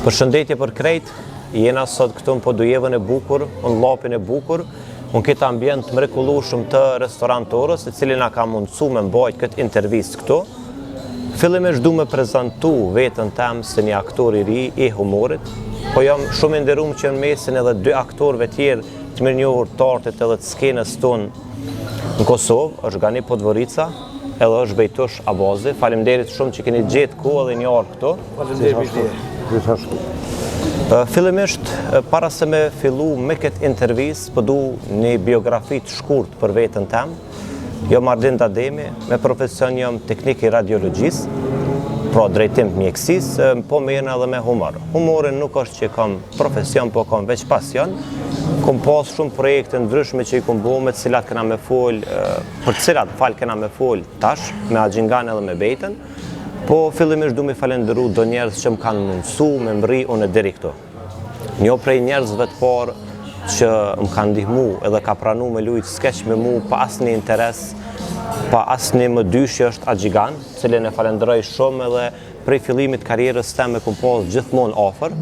Përshëndetje për krejt, jena sot këtu në Podujevën e bukur, në Llapin e bukur, unë këtë ambient mrekullueshëm të restorantorës, i cili na ka mundësu me mbajt këtë intervist këtu. Fillimisht du me prezentu vetën tem se një aktor i ri i humorit, po jam shumë i nderuar që në mesin edhe dy aktorëve tjerë të mirënjohur të artit edhe të skenës tonë në Kosovë, është Gani Podvorica, edhe është Bejtush Abazi. Faleminderit shumë që keni gjetë kohë dhe një orë këtu. Faleminderit. Fillimisht, para se me fillu me këtë intervist, po du një biografi të shkurt për vetën tem. Jam Ardin Dademi, me profesion jam teknik i radiologjisë, pra drejtim të mjekësisë, po merren edhe me humor. Humorin nuk është që kam profesion, po kam veç pasion. Kom pas shumë projekte ndryshme që i kom bo, me të cilat kena me fol, për të cilat kena me fol tash, me Axhingan edhe me Bejtën. Po fillimisht du me falenderu do njerëz që më kanë mundësu me mri unë deri këtu. Një prej njerëzve të parë që më kanë ndihmu edhe ka pranu me lujt skeq me mu pa asnjë interes, pa asnjë më dyshje është Axhingan, cilin e falenderoj shumë edhe prej fillimit karrierës teme kom pas gjithmonë afër.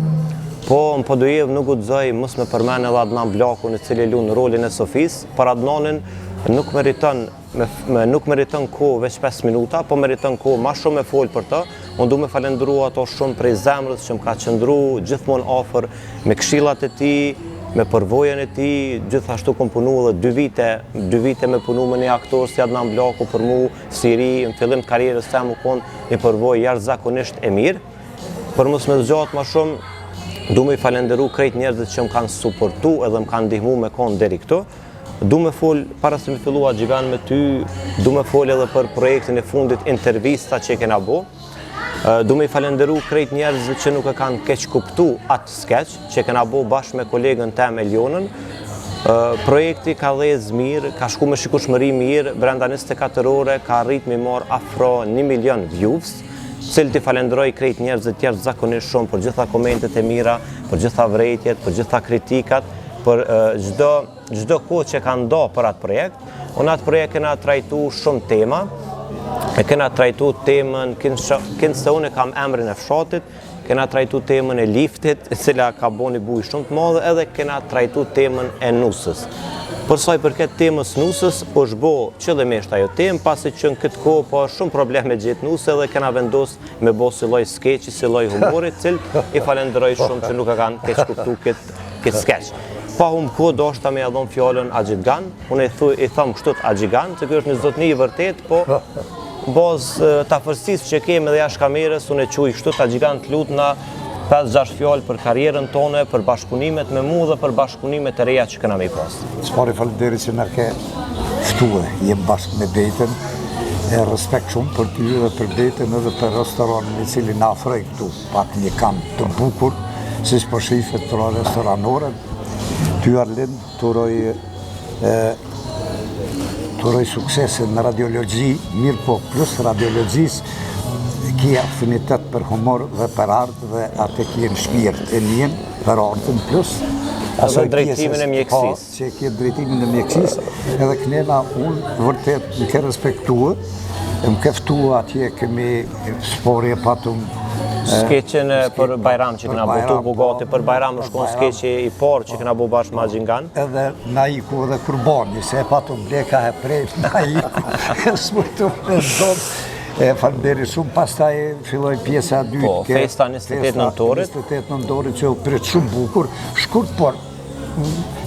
Po në Podujevë nuk guxoj mos me përmend edhe Adnan Blakun, i cili lun rolin e Sofis, por Adnanin nuk meriton kohë veç 5 minuta, po meriton kohë ma shumë me fol për të. Unë du me falendru ato shumë prej zemrës që më ka qëndru gjithmonë afër me këshillat e tij, me përvojën e tij. Gjithashtu kom punu edhe 2 vite me punu me një aktor si Adnan Blaku për mu si ri, në fillim të karrierës tem u kon një përvojë jashtëzakonisht e mirë. Për mos me zgjat ma shumë, du me i falenderu krejt njerëzit që më kanë suportu edhe më kanë ndihmu me kon deri këtu. Du me fol, para se me fillu Axhingan me ty, du me fol edhe për projektin e fundit intervista që kena bo. Du me i falenderu krejt njerëzit që nuk e kanë keq kuptu atë skeq, që kena bo bashkë me kolegën tem Elionën. Projekti ka dhez mirë, ka shku me shikueshmëri mirë, brenda 24 ore ka arrit me marr afro 1 milion views, cilët i falenderoj krejt njerëzit tjerë zakonisht shumë për gjitha komentet e mira, për gjitha vrejtjet, për gjitha kritikat, për çdo kohë që ka ndo për atë projekt. Unë atë projekt kena trajtu shumë tema, e kena trajtu temën, kënë se unë kam emrin e fshatit, kena trajtu temën e liftit, e cila ka bo një buj shumë të madhe, edhe kena trajtu temën e nusës. Përsa i përket temës nusës, është bo qëllimisht ajo temë, pasi që në këtë kohë po shumë probleme gjithë nusë, edhe kena vendos me bo si lloj skeqi, si lloj humorit, cilë i falenderoj shumë që nuk e kanë keq kuptu këtë skeq. Pa humbë kohë do është ta me jadhon fjallën Axhingan, unë i thëmë kështut Axhingan, që kjo është një zotni i vërtet, po në bazë të afërsisë që kemi dhe jashtë kamerës, unë e quj kështut Axhingan të lutë na 5-6 fjallë për karrierën tonë, për bashkëpunimet me mu dhe për bashkëpunimet e reja që këna me i pasë. S'pari falenderit që në ke ftue, jem bashkë me Bejtën, e respekt shumë për ty dhe për Bejtën edhe për restoranin i cili na afroj këtu, pak një kam të bukur, si shpo shifet për restoranorën. Ty Arlin, të uroj suksese në radiologji, mirë po plus radiologjisë, ki afinitet për humor dhe për artë dhe atë ki në shpirt e njën për artën plus. Asë drejtimin e mjekësisë. Që ki drejtimin e mjekësisë, edhe kënena unë vërtet më ke respektuë, më keftuë atje kemi sporje patum skeqen për Bajram që këna botu bogati, për Bajram është konë skeqe i parë që këna bo bashkë me Axhingan. Edhe na iku edhe kurbani, se e patun bleka e prejt, na iku, e smujtu me zonë. Falenderit shumë, pastaj filloj pjesa e dytë. Po, festa 28 nëntorit. 28 nëntorit që u prit shumë bukur, shkurt, por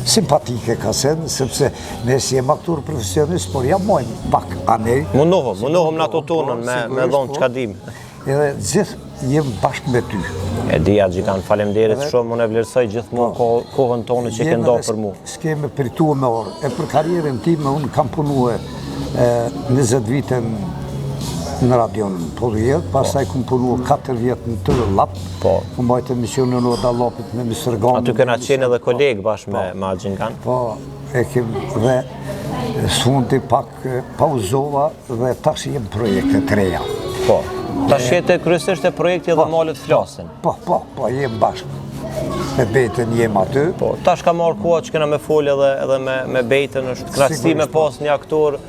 simpatike ka sen, sepse ne si jem aktor profesionist, por jam mojnë pak anej. Mundohëm në ato tonën me dhonë që ka dim. Edhe gjithë jem bashkë me ty. E di Axhingan, faleminderit shumë, unë e vlerësoj gjithmonë kohën tonë që ke ndo për mu. S'keme pritu me orë. E për karrierën time, unë kam punue 20 vite në radion Podujevë, pastaj kom punu 4 vjetë në të Llap, ku mbajtë emisionin Oda Llapit me Mr. Gami. Aty kena qenë edhe kolegë bashkë me Axhingan. Po, e kem dhe s'fundi pak pauzova dhe tash jem projekte të reja. Po, tash jetë kryesisht e projekti edhe malet flasin. Po, jem bashkë. Me Bejtën jem aty. Po, tash ka marrë koha që kena me folë edhe me Bejtën, është krahësi me pas një aktor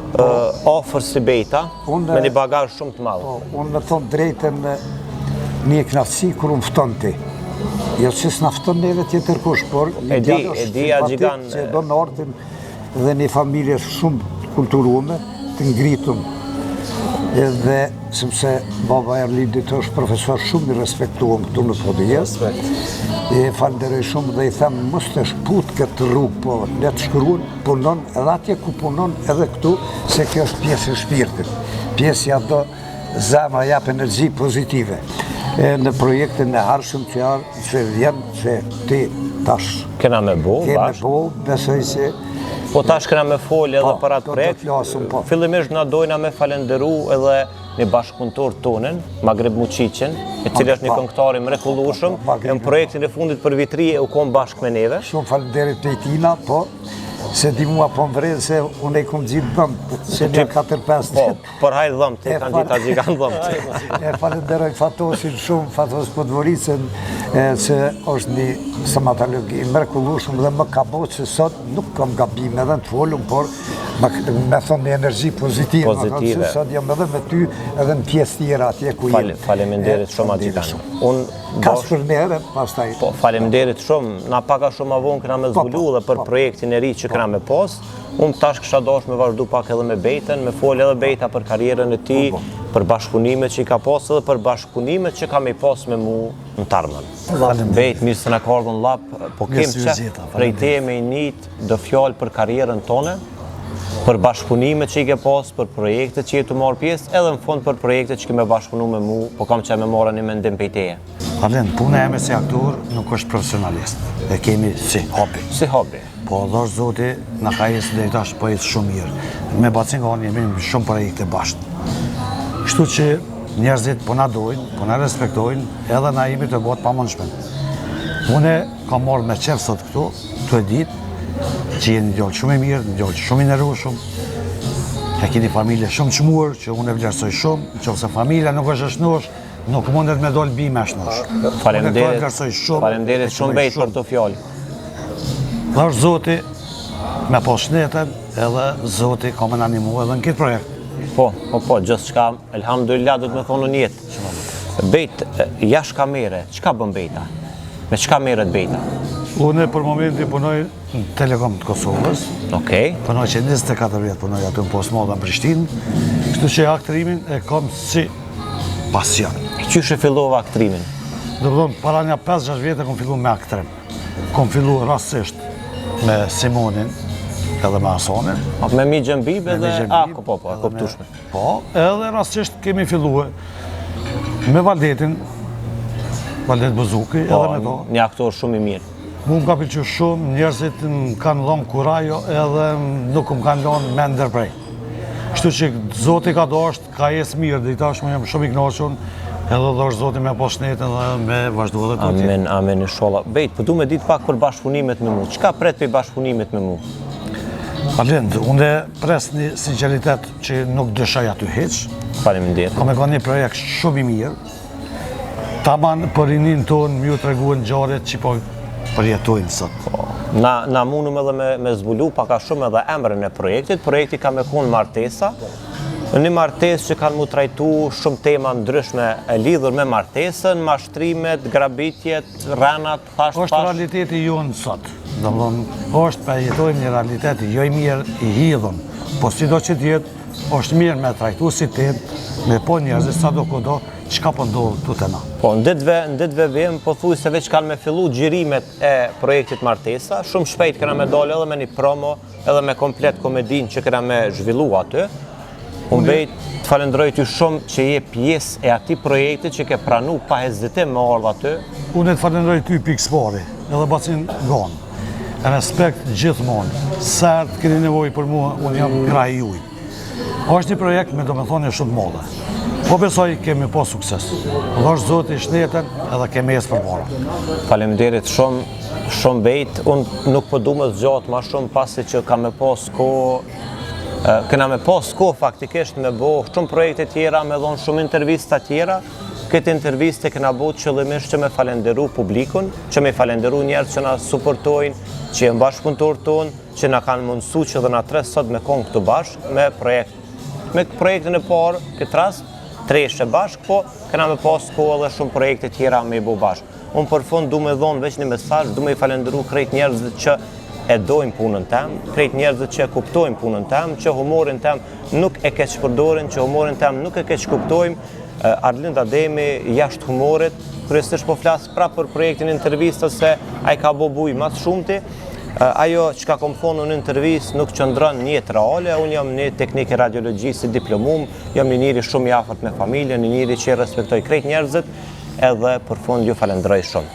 afër si Bejta, me një bagazh shumë të madh. Unë me thonë drejtën, një knaftësi kur unë fton ti. Jo që s'na fton neve tjetër kush, por E di Agjigan që do në artin dhe një familje shumë kulturume, të ngritum. Edhe sepse baba Erlidit është profesor shumë i respektuam këtu në Podjes. E falenderoj shumë dhe i them mos të shput këtë rrugë, po le të shkruan, punon edhe atje ku punon edhe këtu, se kjo është pjesë e shpirtit. Pjesë ato zemra jap energji pozitive. Në projektin e harshëm që vjen që ti tash kena me bo, besoj se po tash kena me folë edhe për atë projekt. Fillimisht na dojna me falenderu edhe një bashkëpunëtor tonën, Magreb Muqiqin, i cili është një këngëtar i mrekullueshëm, në projektin e fundit për vitri u kon bashkë me neve. Shumë falenderit të tina, po se di mua po më vrejnë se unë e kom gjitë dhëmë, se një 4-5 Po, për hajtë dhëmë, ti kanë gjitë Agjigan dhëmë. E falenderoj Fatosin shumë, Fatos Podvoricën, që është një stomatologi mrekullueshëm dhe më ka bo që sot nuk kam gabime edhe në të folum, por me thonë një energji pozitive. Pozitive. Sot jam edhe me ty edhe në pjesë tjera atje ku jemë. Faleminderit shumë Agjigan. Kas për nere, pastaj. Po, faleminderit shumë. Na paka shumë avon këna me zbulu dhe për projektin e ri që këna me pos. Unë tash kësha dosh me vazhdu pak edhe me Bejten, me folë edhe Bejta për karierën e ti, për bashkëpunimet që i ka pos edhe për bashkëpunimet që ka me i pos me mu në Tarmën. Bejt, mirë se në ka ardhën lap, po kem që prej te me i njët dë fjallë për karierën tone, për bashkëpunimet që i ke pas, për projekte që i të marrë pjesë, edhe në fund për projekte që ke me bashkëpunu me mu, po kam që me marrë një mendim pejteje. Alen, puna e me si aktor nuk është profesionalist, e kemi si hobi. Si hobi. Po, dhosh zoti, në ka jesë dhe i tash po jesë shumë mirë. Me bacin ka jemi shumë projekte bashkë. Kështu që njerëzit po na dojnë, po na respektojnë, edhe na jemi të botë pa mëndshme. Une kam marrë me qefë sot këtu, të e ditë, që jeni djallë shumë i mirë, djallë shumë i nërrushëm, e keni familje shumë qmuar, që unë e vlerësoj shumë, që ose familja nuk është shnosh, nuk mundet me dollë bime shnosh. Faleminderit shumë Bejt për të fjallë. Dhe është zoti me po shnetën, edhe zoti ka me në animu edhe në këtë projekt. Po, gjithë qka, elhamdulillah, do të me thonë në jetë. Bejt, jash kamere, qka bën Bejta? Me qka meret Bejta? Unë për momenti punoj në Telekom të Kosovës. Okej. Punoj që 24 vjetë punoj aty në Postë Madhe në Prishtinë. Kështu që aktrimin e kam si pasion. Qysh e fillova aktrimin? Dhe përdo, para një 5-6 vjetë e kom fillu me aktrim. Kom fillu rastësisht me Simonin edhe me Hasonin. Me Migjen Bibe dhe Ako, po, e kuptushme. Po, edhe rastësisht kemi fillu me Valdetin, Valdet Buzuki, edhe me to. Një aktor shumë i mirë. Mu më ka pëlqyer shumë, njerëzit më kanë dhonë kurajo edhe nuk më kanë lënë me ndërprej. Kështu që Zoti ka dashur, ka jesë mirë, dhe i tash më jam shumë i kënaqur, edhe dosh Zoti me pas shnetin dhe me vazhdu edhe të tjerë. Amen, inshallah. Bejt, po du me ditë pak për bashkëpunimet me mu. Çka pret për bashkëpunimet me mu? Alind, unë pres një sinceritet që nuk dëshaj aty heq. Faleminderit. Ka me ka një projekt shumë i mirë. Taman për rinin tonë mju të reguën gjaret që po përjetojnë sot. Na mundum edhe me zbulu paka shumë edhe emrën e projektit. Projekti ka me kun martesa. Një martes që kanë mu trajtu shumë tema ndryshme e lidhur me martesën, mashtrimet, grabitjet, rrenat, thash. Është realiteti jonë sot. Është përjetojmë një realiteti jo i mirë i hidhën. Po si do që tjetë, është mirë me trajtu si tetë, me po njerëzit sa do kodo, qka po ndohë të të na. Po, në ditëve vim, po thuj se veç kanë me fillu gjirimet e projektit Martesa, shumë shpejt këna me dollë edhe me një promo, edhe me komplet komedin që këna me zhvillu aty. Unë Bejt, të falendroj ty shumë që je pjesë e ati projekti që ke pranu pa hezitim me ardhë aty. Unë të falendroj ty pikspari, edhe bacin gonë. Respekt gjithmonë, sërtë këni nevoj për mua, unë jam kraj juj. Është një projekt me do me thonë shumë modhe. Po besoj kemi po sukses. Dhe është Zoti i shnetën edhe kemi jesë për para. Faleminderit shumë Bejt. Unë nuk po du me zgjatë ma shumë pasi që ka me pas këna me pas faktikisht me bo shumë projekte tjera, me dhonë shumë intervista tjera. Këtë interviste këna bo qëllimisht që me falenderu publikun, që me falenderu njerë që na suportojnë, që jenë bashkëpunëtor tonë, që na kanë mundësu që dhe na tres sot me konë këtu bashkë, me projektin e parë, këtë rast, treshe bashkë, po kena me pas kohë edhe shumë projekte tjera me i bo bashkë. Unë për fund du me dhonë veç një mesazh, du me i falendëru krejt njerëzit që e dojnë punën tem, krejt njerëzit që e kuptojnë punën tem, që humorin tem nuk e keq përdorin, që humorin tem nuk e keq kuptojmë. Arlind Ademi jashtë humorit, kryesisht po flas prapë për projektin intervistës se ai ka bo buj mas shumti. Ajo që ka kom thonë në intervistë nuk qëndron një jetë reale, unë jam një teknik e radiologjisë si diplomum, jam një njeri shumë i afërt me familjen, një njeri që respektoj krejt njerëzit, edhe për fund ju falenderoj shumë.